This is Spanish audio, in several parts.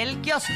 El Kiosco.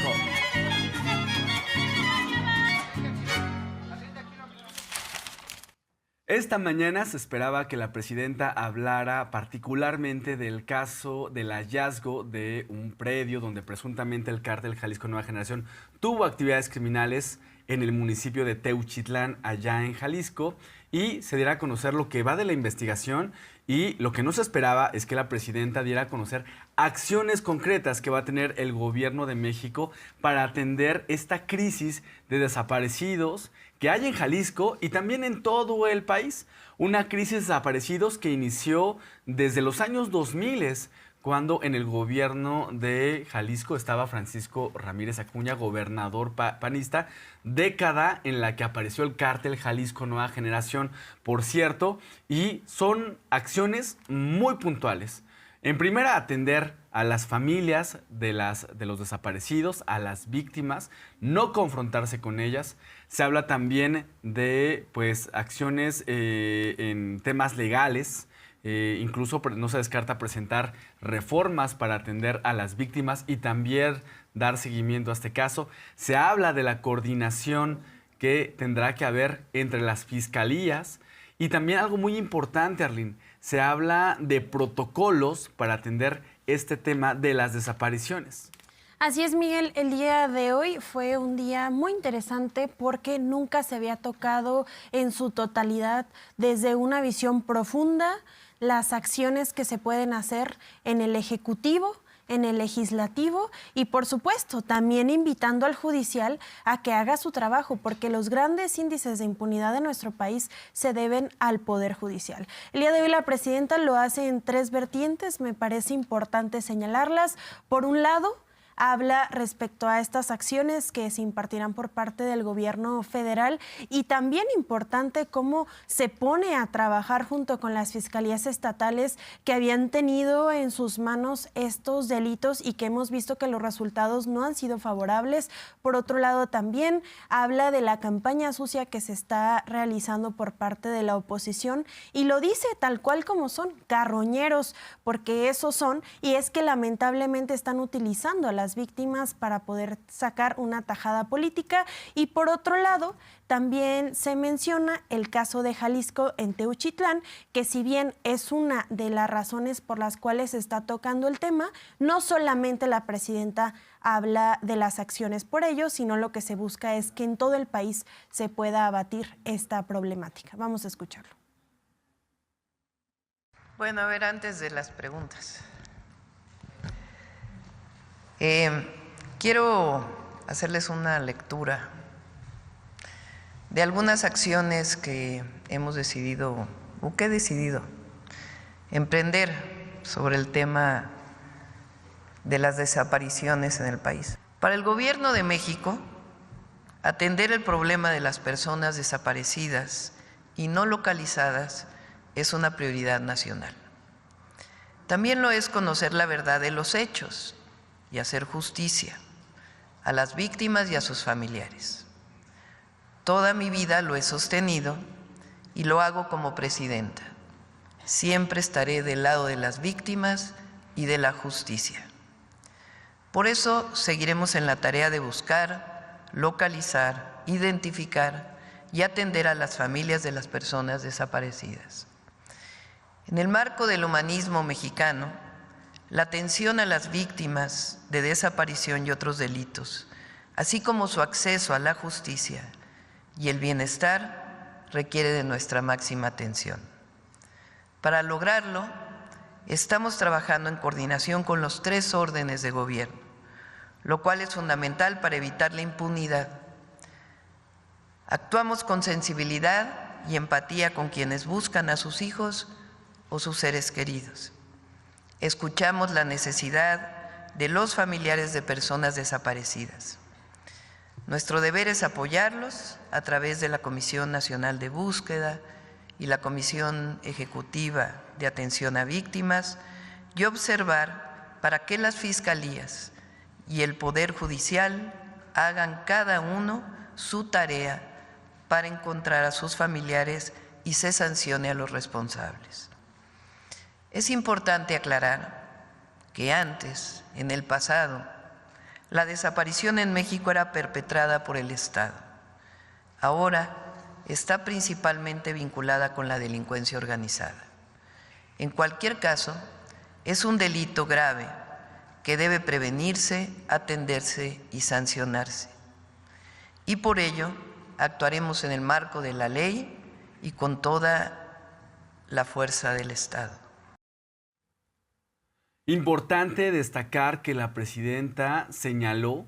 Esta mañana se esperaba que la presidenta hablara particularmente del caso del hallazgo de un predio donde presuntamente el cártel Jalisco Nueva Generación tuvo actividades criminales en el municipio de Teuchitlán, allá en Jalisco, y se diera a conocer lo que va de la investigación. Y lo que no se esperaba es que la presidenta diera a conocer acciones concretas que va a tener el gobierno de México para atender esta crisis de desaparecidos que hay en Jalisco y también en todo el país. Una crisis de desaparecidos que inició desde los años 2000, cuando en el gobierno de Jalisco estaba Francisco Ramírez Acuña, gobernador panista, década en la que apareció el cártel Jalisco Nueva Generación, por cierto, y son acciones muy puntuales. En primera, atender a las familias de los desaparecidos, a las víctimas, no confrontarse con ellas. Se habla también de acciones en temas legales. Incluso no se descarta presentar reformas para atender a las víctimas y también dar seguimiento a este caso. Se habla de la coordinación que tendrá que haber entre las fiscalías y también algo muy importante, Arlene, se habla de protocolos para atender este tema de las desapariciones. Así es, Miguel, el día de hoy fue un día muy interesante porque nunca se había tocado en su totalidad desde una visión profunda las acciones que se pueden hacer en el Ejecutivo, en el Legislativo y, por supuesto, también invitando al Judicial a que haga su trabajo, porque los grandes índices de impunidad de nuestro país se deben al Poder Judicial. El día de hoy la presidenta lo hace en 3 vertientes, me parece importante señalarlas. Por un lado, habla respecto a estas acciones que se impartirán por parte del gobierno federal y también importante cómo se pone a trabajar junto con las fiscalías estatales que habían tenido en sus manos estos delitos y que hemos visto que los resultados no han sido favorables. Por otro lado, también habla de la campaña sucia que se está realizando por parte de la oposición y lo dice tal cual como son, carroñeros, porque esos son, y es que lamentablemente están utilizando a las víctimas para poder sacar una tajada política. Y por otro lado, también se menciona el caso de Jalisco en Teuchitlán, que si bien es una de las razones por las cuales se está tocando el tema, no solamente la presidenta habla de las acciones por ello, sino lo que se busca es que en todo el país se pueda abatir esta problemática. Vamos a escucharlo. Bueno, a ver, antes de las preguntas, quiero hacerles una lectura de algunas acciones que hemos decidido, o que he decidido, emprender sobre el tema de las desapariciones en el país. Para el Gobierno de México, atender el problema de las personas desaparecidas y no localizadas es una prioridad nacional. También lo es conocer la verdad de los hechos y hacer justicia a las víctimas y a sus familiares. Toda mi vida lo he sostenido y lo hago como presidenta. Siempre estaré del lado de las víctimas y de la justicia. Por eso seguiremos en la tarea de buscar, localizar, identificar y atender a las familias de las personas desaparecidas. En el marco del humanismo mexicano, la atención a las víctimas de desaparición y otros delitos, así como su acceso a la justicia y el bienestar, requiere de nuestra máxima atención. Para lograrlo, estamos trabajando en coordinación con los 3 órdenes de gobierno, lo cual es fundamental para evitar la impunidad. Actuamos con sensibilidad y empatía con quienes buscan a sus hijos o sus seres queridos. Escuchamos la necesidad de los familiares de personas desaparecidas. Nuestro deber es apoyarlos a través de la Comisión Nacional de Búsqueda y la Comisión Ejecutiva de Atención a Víctimas y observar para que las fiscalías y el Poder Judicial hagan cada uno su tarea para encontrar a sus familiares y se sancione a los responsables. Es importante aclarar que antes, en el pasado, la desaparición en México era perpetrada por el Estado. Ahora está principalmente vinculada con la delincuencia organizada. En cualquier caso, es un delito grave que debe prevenirse, atenderse y sancionarse. Y por ello actuaremos en el marco de la ley y con toda la fuerza del Estado. Importante destacar que la presidenta señaló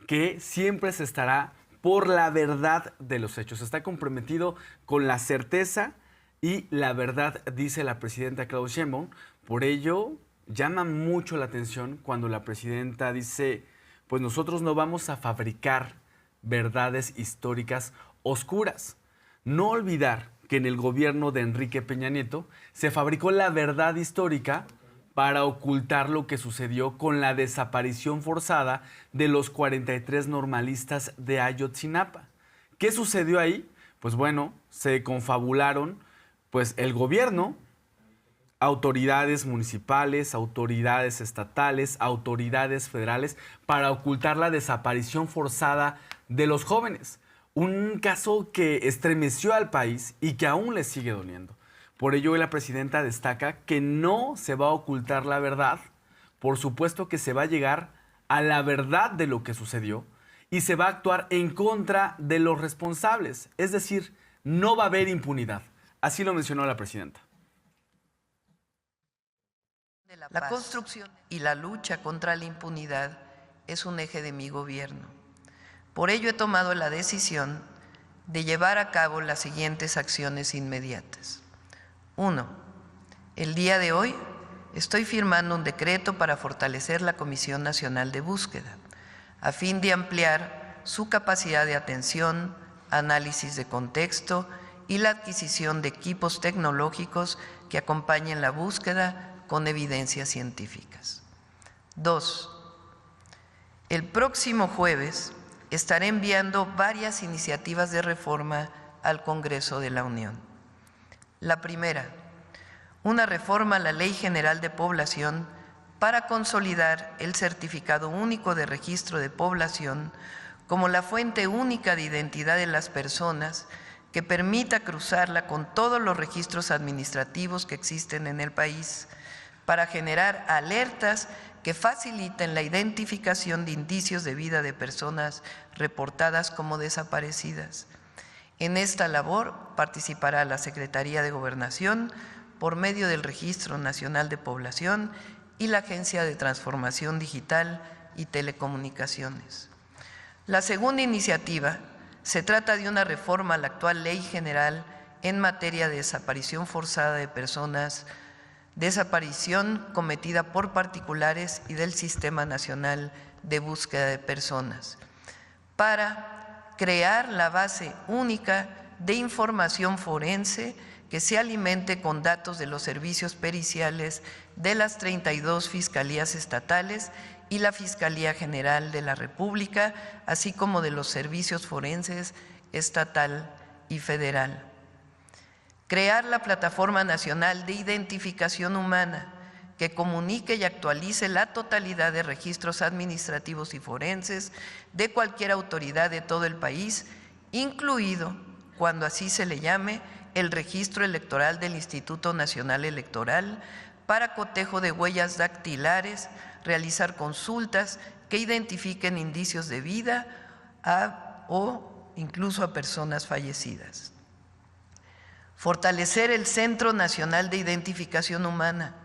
que siempre se estará por la verdad de los hechos. Está comprometido con la certeza y la verdad, dice la presidenta Claudia Sheinbaum. Por ello, llama mucho la atención cuando la presidenta dice, pues nosotros no vamos a fabricar verdades históricas oscuras. No olvidar que en el gobierno de Enrique Peña Nieto se fabricó la verdad histórica para ocultar lo que sucedió con la desaparición forzada de los 43 normalistas de Ayotzinapa. ¿Qué sucedió ahí? Pues bueno, se confabularon pues el gobierno, autoridades municipales, autoridades estatales, autoridades federales para ocultar la desaparición forzada de los jóvenes. Un caso que estremeció al país y que aún le sigue doliendo. Por ello, la presidenta destaca que no se va a ocultar la verdad. Por supuesto que se va a llegar a la verdad de lo que sucedió y se va a actuar en contra de los responsables. Es decir, no va a haber impunidad. Así lo mencionó la presidenta. La construcción y la lucha contra la impunidad es un eje de mi gobierno. Por ello he tomado la decisión de llevar a cabo las siguientes acciones inmediatas. 1. El día de hoy estoy firmando un decreto para fortalecer la Comisión Nacional de Búsqueda, a fin de ampliar su capacidad de atención, análisis de contexto y la adquisición de equipos tecnológicos que acompañen la búsqueda con evidencias científicas. 2. El próximo jueves estaré enviando varias iniciativas de reforma al Congreso de la Unión. La primera, una reforma a la Ley General de Población para consolidar el Certificado Único de Registro de Población como la fuente única de identidad de las personas que permita cruzarla con todos los registros administrativos que existen en el país para generar alertas que faciliten la identificación de indicios de vida de personas reportadas como desaparecidas. En esta labor participará la Secretaría de Gobernación por medio del Registro Nacional de Población y la Agencia de Transformación Digital y Telecomunicaciones. La segunda iniciativa se trata de una reforma a la actual Ley General en materia de desaparición forzada de personas, desaparición cometida por particulares y del Sistema Nacional de Búsqueda de Personas, para crear la base única de información forense que se alimente con datos de los servicios periciales de las 32 fiscalías estatales y la Fiscalía General de la República, así como de los servicios forenses estatal y federal. Crear la Plataforma Nacional de Identificación Humana, que comunique y actualice la totalidad de registros administrativos y forenses de cualquier autoridad de todo el país, incluido, cuando así se le llame, el registro electoral del Instituto Nacional Electoral, para cotejo de huellas dactilares, realizar consultas que identifiquen indicios de vida o incluso a personas fallecidas. Fortalecer el Centro Nacional de Identificación Humana,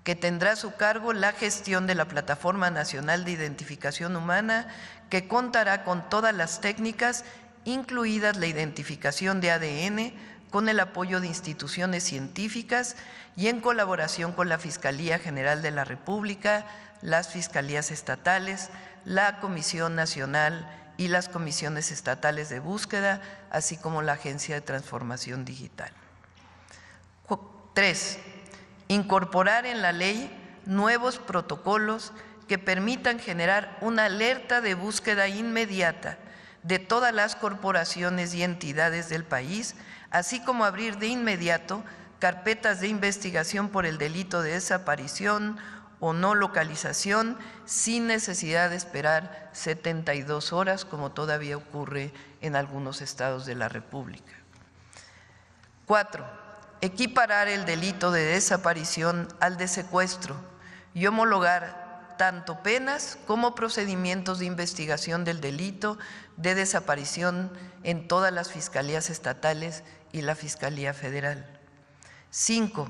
que tendrá a su cargo la gestión de la Plataforma Nacional de Identificación Humana, que contará con todas las técnicas, incluidas la identificación de ADN, con el apoyo de instituciones científicas y en colaboración con la Fiscalía General de la República, las fiscalías estatales, la Comisión Nacional y las comisiones estatales de búsqueda, así como la Agencia de Transformación Digital. 3. Incorporar en la ley nuevos protocolos que permitan generar una alerta de búsqueda inmediata de todas las corporaciones y entidades del país, así como abrir de inmediato carpetas de investigación por el delito de desaparición o no localización sin necesidad de esperar 72 horas, como todavía ocurre en algunos estados de la República. 4. Equiparar el delito de desaparición al de secuestro y homologar tanto penas como procedimientos de investigación del delito de desaparición en todas las fiscalías estatales y la Fiscalía Federal. 5.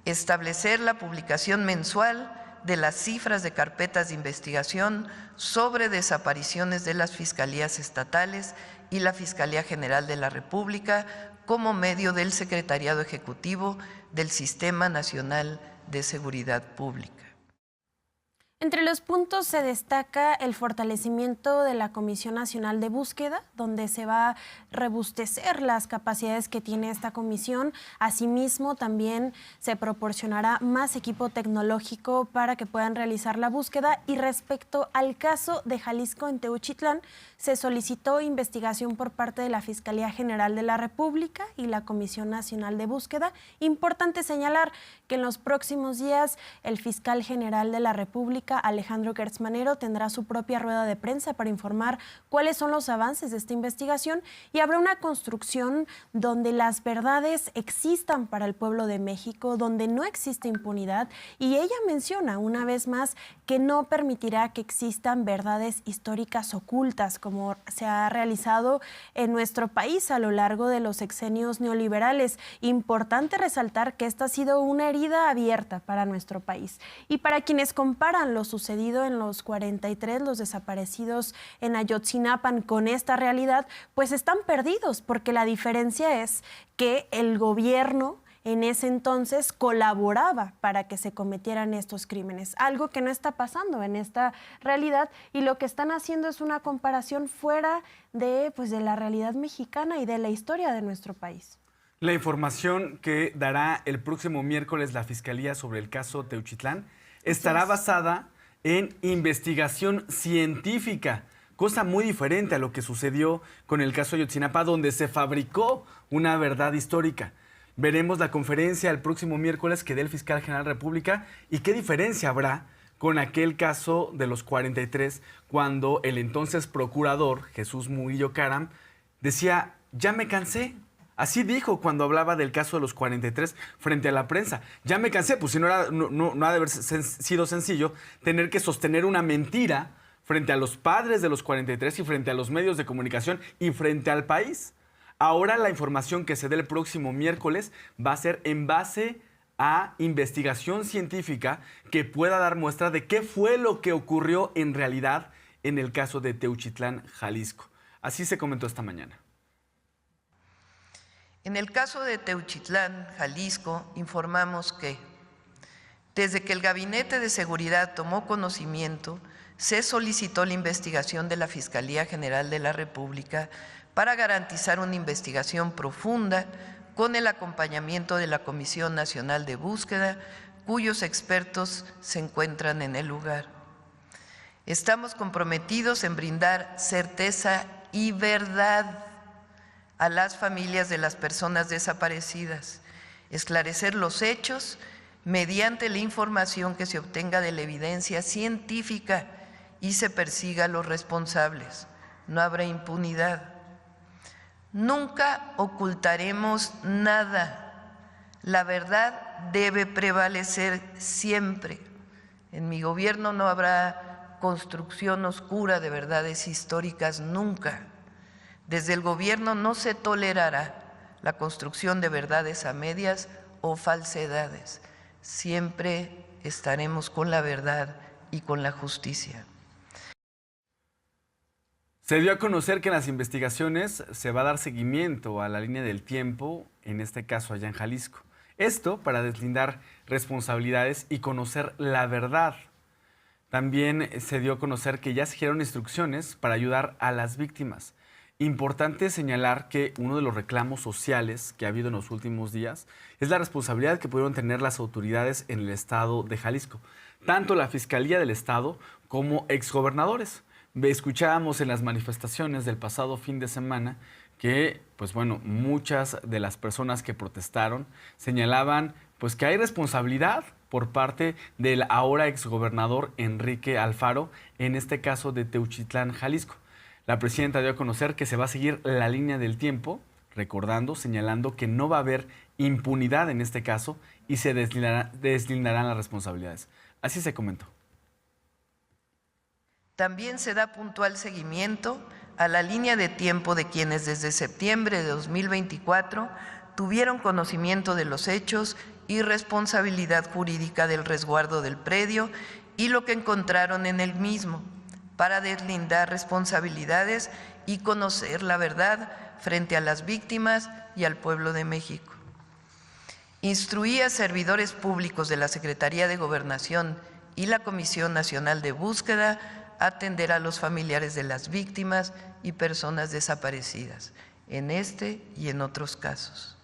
Establecer la publicación mensual de las cifras de carpetas de investigación sobre desapariciones de las fiscalías estatales y la Fiscalía General de la República como medio del Secretariado Ejecutivo del Sistema Nacional de Seguridad Pública. Entre los puntos se destaca el fortalecimiento de la Comisión Nacional de Búsqueda, donde se va a robustecer las capacidades que tiene esta comisión. Asimismo, también se proporcionará más equipo tecnológico para que puedan realizar la búsqueda. Y respecto al caso de Jalisco en Teuchitlán, se solicitó investigación por parte de la Fiscalía General de la República y la Comisión Nacional de Búsqueda. Importante señalar que en los próximos días el fiscal general de la República, Alejandro Gertz Manero, tendrá su propia rueda de prensa para informar cuáles son los avances de esta investigación y habrá una construcción donde las verdades existan para el pueblo de México, donde no existe impunidad, y ella menciona una vez más que no permitirá que existan verdades históricas ocultas como se ha realizado en nuestro país a lo largo de los sexenios neoliberales. Importante resaltar que esta ha sido una herida abierta para nuestro país. Y para quienes comparan lo sucedido en los 43, los desaparecidos en Ayotzinapan, con esta realidad, pues están perdidos, porque la diferencia es que el gobierno en ese entonces colaboraba para que se cometieran estos crímenes, algo que no está pasando en esta realidad, y lo que están haciendo es una comparación fuera de la realidad mexicana y de la historia de nuestro país. La información que dará el próximo miércoles la Fiscalía sobre el caso Teuchitlán estará basada en investigación científica, cosa muy diferente a lo que sucedió con el caso Ayotzinapa, donde se fabricó una verdad histórica. Veremos la conferencia el próximo miércoles que dé el fiscal general de la República y qué diferencia habrá con aquel caso de los 43, cuando el entonces procurador Jesús Murillo Caram decía: ya me cansé. Así dijo cuando hablaba del caso de los 43 frente a la prensa. Ya me cansé, pues si no ha de haber sido sencillo tener que sostener una mentira frente a los padres de los 43 y frente a los medios de comunicación y frente al país. Ahora la información que se dé el próximo miércoles va a ser en base a investigación científica que pueda dar muestra de qué fue lo que ocurrió en realidad en el caso de Teuchitlán, Jalisco. Así se comentó esta mañana. En el caso de Teuchitlán, Jalisco, informamos que desde que el Gabinete de Seguridad tomó conocimiento, se solicitó la investigación de la Fiscalía General de la República para garantizar una investigación profunda con el acompañamiento de la Comisión Nacional de Búsqueda, cuyos expertos se encuentran en el lugar. Estamos comprometidos en brindar certeza y verdad a las familias de las personas desaparecidas, esclarecer los hechos mediante la información que se obtenga de la evidencia científica y se persiga a los responsables. No habrá impunidad. Nunca ocultaremos nada. La verdad debe prevalecer siempre. En mi gobierno no habrá construcción oscura de verdades históricas nunca. Desde el gobierno no se tolerará la construcción de verdades a medias o falsedades. Siempre estaremos con la verdad y con la justicia. Se dio a conocer que en las investigaciones se va a dar seguimiento a la línea del tiempo, en este caso allá en Jalisco. Esto para deslindar responsabilidades y conocer la verdad. También se dio a conocer que ya se dieron instrucciones para ayudar a las víctimas. Importante señalar que uno de los reclamos sociales que ha habido en los últimos días es la responsabilidad que pudieron tener las autoridades en el estado de Jalisco, tanto la Fiscalía del Estado como exgobernadores. Escuchábamos en las manifestaciones del pasado fin de semana que, muchas de las personas que protestaron señalaban que hay responsabilidad por parte del ahora exgobernador Enrique Alfaro, en este caso de Teuchitlán, Jalisco. La presidenta dio a conocer que se va a seguir la línea del tiempo, señalando que no va a haber impunidad en este caso y se deslindarán las responsabilidades. Así se comentó. También se da puntual seguimiento a la línea de tiempo de quienes desde septiembre de 2024 tuvieron conocimiento de los hechos y responsabilidad jurídica del resguardo del predio y lo que encontraron en el mismo, para deslindar responsabilidades y conocer la verdad frente a las víctimas y al pueblo de México. Instruí a servidores públicos de la Secretaría de Gobernación y la Comisión Nacional de Búsqueda a atender a los familiares de las víctimas y personas desaparecidas, en este y en otros casos.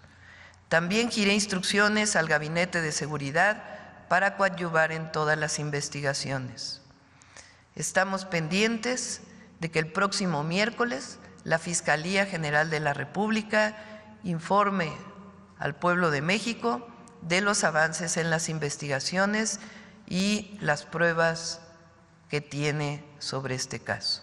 También giré instrucciones al Gabinete de Seguridad para coadyuvar en todas las investigaciones. Estamos pendientes de que el próximo miércoles la Fiscalía General de la República informe al pueblo de México de los avances en las investigaciones y las pruebas que tiene sobre este caso.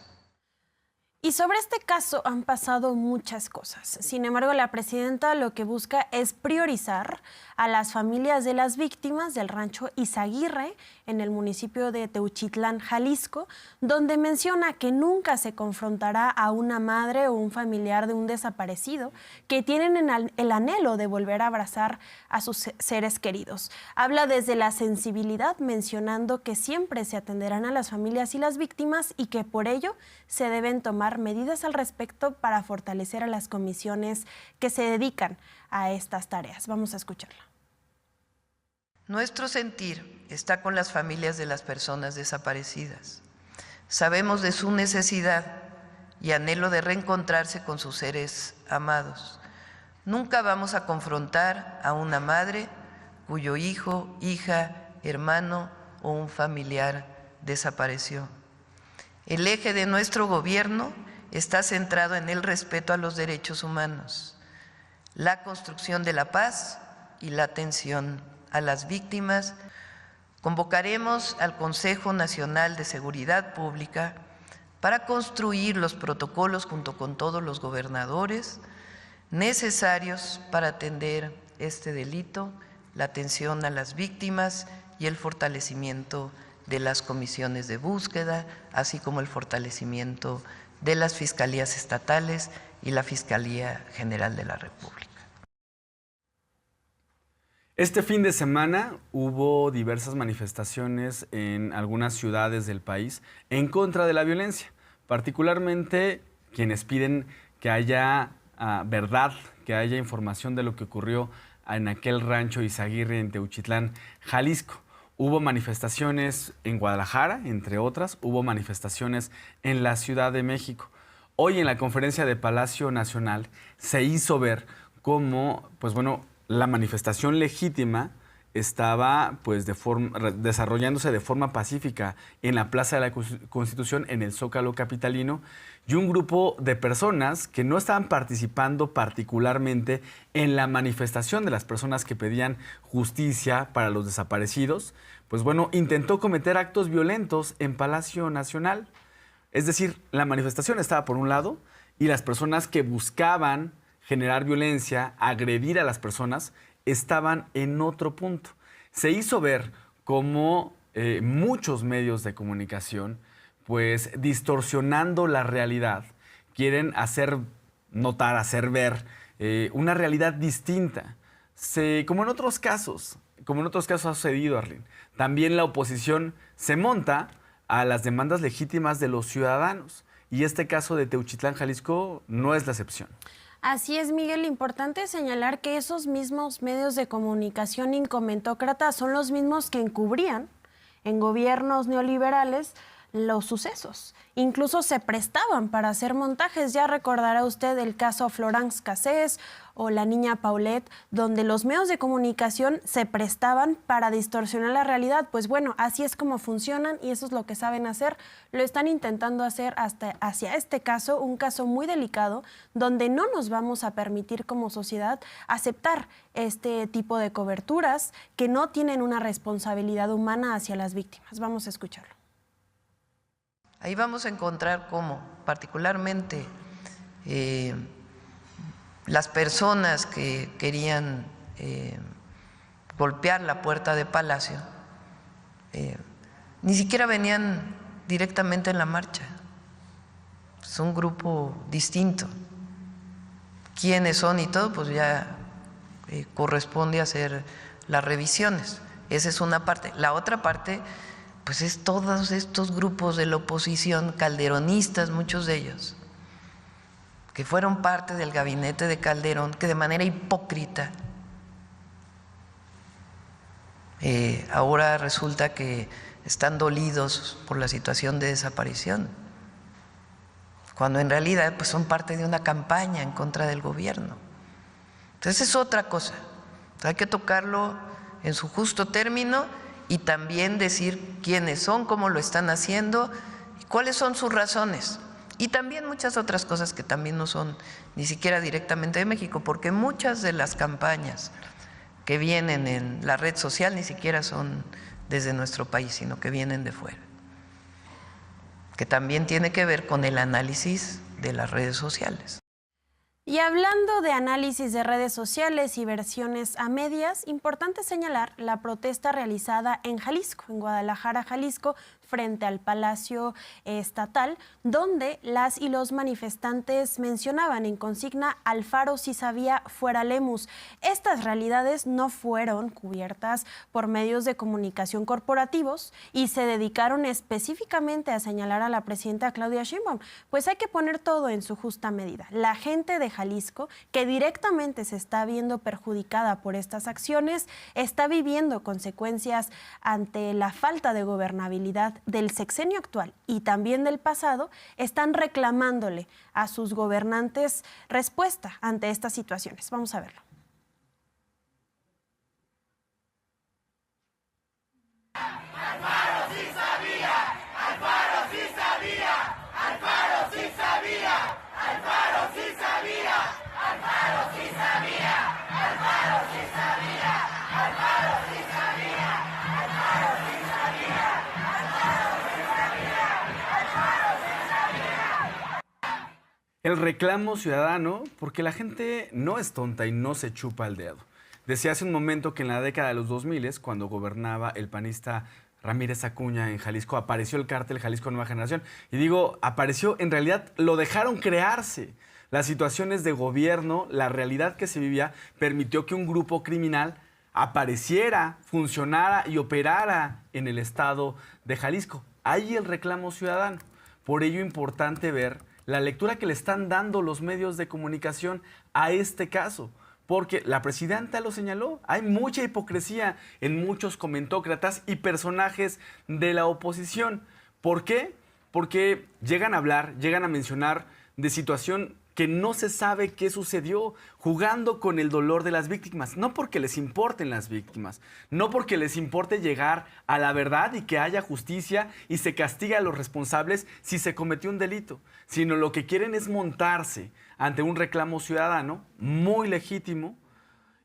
Y sobre este caso han pasado muchas cosas. Sin embargo, la presidenta lo que busca es priorizar a las familias de las víctimas del rancho Izaguirre en el municipio de Teuchitlán, Jalisco, donde menciona que nunca se confrontará a una madre o un familiar de un desaparecido que tienen el anhelo de volver a abrazar a sus seres queridos. Habla desde la sensibilidad, mencionando que siempre se atenderán a las familias y las víctimas y que por ello se deben tomar medidas al respecto para fortalecer a las comisiones que se dedican a estas tareas. Vamos a escucharla. Nuestro sentir está con las familias de las personas desaparecidas. Sabemos de su necesidad y anhelo de reencontrarse con sus seres amados. Nunca vamos a confrontar a una madre cuyo hijo, hija, hermano o un familiar desapareció. El eje de nuestro gobierno está centrado en el respeto a los derechos humanos, la construcción de la paz y la atención a las víctimas. Convocaremos al Consejo Nacional de Seguridad Pública para construir los protocolos junto con todos los gobernadores necesarios para atender este delito, la atención a las víctimas y el fortalecimiento de las comisiones de búsqueda, así como el fortalecimiento de las fiscalías estatales y la Fiscalía General de la República. Este fin de semana hubo diversas manifestaciones en algunas ciudades del país en contra de la violencia, particularmente quienes piden que haya verdad, que haya información de lo que ocurrió en aquel rancho Izaguirre en Teuchitlán, Jalisco. Hubo manifestaciones en Guadalajara, entre otras, hubo manifestaciones en la Ciudad de México. Hoy en la conferencia de Palacio Nacional se hizo ver cómo, la manifestación legítima estaba desarrollándose de forma pacífica en la Plaza de la Constitución, en el Zócalo capitalino, y un grupo de personas que no estaban participando particularmente en la manifestación de las personas que pedían justicia para los desaparecidos, intentó cometer actos violentos en Palacio Nacional. Es decir, la manifestación estaba por un lado y las personas que buscaban generar violencia, agredir a las personas, estaban en otro punto. Se hizo ver cómo muchos medios de comunicación, distorsionando la realidad, quieren hacer notar, hacer ver una realidad distinta. Como en otros casos ha sucedido, Arlene, también la oposición se monta a las demandas legítimas de los ciudadanos. Y este caso de Teuchitlán, Jalisco, no es la excepción. Así es, Miguel. Importante señalar que esos mismos medios de comunicación incomentócratas son los mismos que encubrían en gobiernos neoliberales los sucesos. Incluso se prestaban para hacer montajes. Ya recordará usted el caso Florence Cassés o la niña Paulette, donde los medios de comunicación se prestaban para distorsionar la realidad. Pues bueno, así es como funcionan y eso es lo que saben hacer. Lo están intentando hacer hasta hacia este caso, un caso muy delicado, donde no nos vamos a permitir como sociedad aceptar este tipo de coberturas que no tienen una responsabilidad humana hacia las víctimas. Vamos a escucharlo. Ahí vamos a encontrar cómo, particularmente, las personas que querían golpear la puerta de Palacio ni siquiera venían directamente en la marcha. Es un grupo distinto. ¿Quiénes son y todo? Pues ya corresponde hacer las revisiones. Esa es una parte. La otra parte, pues es todos estos grupos de la oposición, calderonistas, muchos de ellos, que fueron parte del gabinete de Calderón, que de manera hipócrita ahora resulta que están dolidos por la situación de desaparición, cuando en realidad pues son parte de una campaña en contra del gobierno. Entonces es otra cosa. Entonces, hay que tocarlo en su justo término y también decir quiénes son, cómo lo están haciendo y cuáles son sus razones. Y también muchas otras cosas que también no son ni siquiera directamente de México, porque muchas de las campañas que vienen en la red social ni siquiera son desde nuestro país, sino que vienen de fuera, que también tiene que ver con el análisis de las redes sociales. Y hablando de análisis de redes sociales y versiones a medias, importante señalar la protesta realizada en Jalisco, en Guadalajara, Jalisco, frente al Palacio Estatal, donde las y los manifestantes mencionaban en consigna Alfaro sí sabía, fuera Lemus. Estas realidades no fueron cubiertas por medios de comunicación corporativos y se dedicaron específicamente a señalar a la presidenta Claudia Sheinbaum. Pues hay que poner todo en su justa medida. La gente de Jalisco, que directamente se está viendo perjudicada por estas acciones, está viviendo consecuencias ante la falta de gobernabilidad del sexenio actual y también del pasado, están reclamándole a sus gobernantes respuesta ante estas situaciones. Vamos a verlo. Alfaro sí sabía, Alfaro sí sabía, Alfaro sí sabía, Alfaro sí sabía, Alfaro sí sabía, Alfaro sí sabía, Alfaro sí sabía, Alfaro sí sabía, Alfaro sí sabía, Alfaro sí sabía. El reclamo ciudadano, porque la gente no es tonta y no se chupa el dedo. Decía hace un momento que en la década de los 2000, cuando gobernaba el panista Ramírez Acuña en Jalisco, apareció el cártel Jalisco Nueva Generación. Y digo, apareció, en realidad lo dejaron crearse. Las situaciones de gobierno, la realidad que se vivía, permitió que un grupo criminal apareciera, funcionara y operara en el estado de Jalisco. Ahí el reclamo ciudadano. Por ello, importante ver la lectura que le están dando los medios de comunicación a este caso. Porque la presidenta lo señaló, hay mucha hipocresía en muchos comentócratas y personajes de la oposición. ¿Por qué? Porque llegan a hablar, llegan a mencionar de situación que no se sabe qué sucedió, jugando con el dolor de las víctimas. No porque les importen las víctimas, no porque les importe llegar a la verdad y que haya justicia y se castigue a los responsables si se cometió un delito, sino lo que quieren es montarse ante un reclamo ciudadano muy legítimo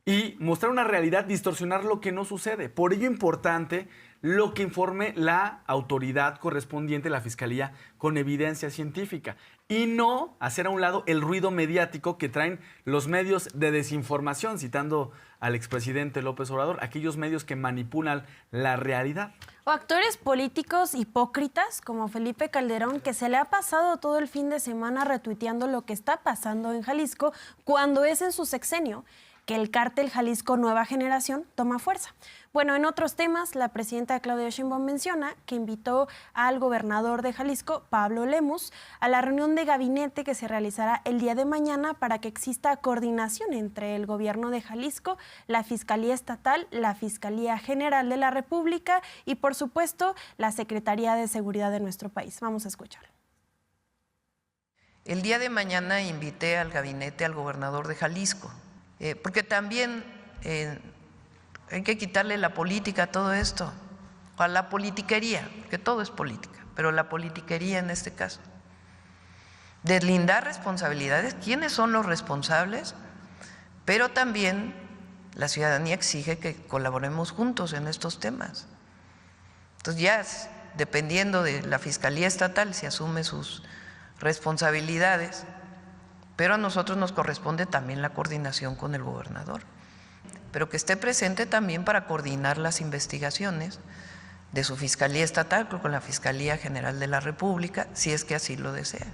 y mostrar una realidad, distorsionar lo que no sucede. Por ello importante lo que informe la autoridad correspondiente, la Fiscalía, con evidencia científica. Y no hacer a un lado el ruido mediático que traen los medios de desinformación, citando al expresidente López Obrador, aquellos medios que manipulan la realidad. O actores políticos hipócritas como Felipe Calderón, que se le ha pasado todo el fin de semana retuiteando lo que está pasando en Jalisco cuando es en su sexenio. que el cártel Jalisco Nueva Generación toma fuerza. Bueno, en otros temas, la presidenta Claudia Sheinbaum menciona que invitó al gobernador de Jalisco, Pablo Lemus, a la reunión de gabinete que se realizará el día de mañana para que exista coordinación entre el gobierno de Jalisco, la Fiscalía Estatal, la Fiscalía General de la República y, por supuesto, la Secretaría de Seguridad de nuestro país. Vamos a escucharlo. El día de mañana invité al gabinete al gobernador de Jalisco, porque también hay que quitarle la política a todo esto, a la politiquería, porque todo es política, pero la politiquería en este caso. Deslindar responsabilidades, quiénes son los responsables, pero también la ciudadanía exige que colaboremos juntos en estos temas. Entonces ya dependiendo de la Fiscalía Estatal se asume sus responsabilidades, pero a nosotros nos corresponde también la coordinación con el gobernador, pero que esté presente también para coordinar las investigaciones de su Fiscalía Estatal con la Fiscalía General de la República, si es que así lo desea.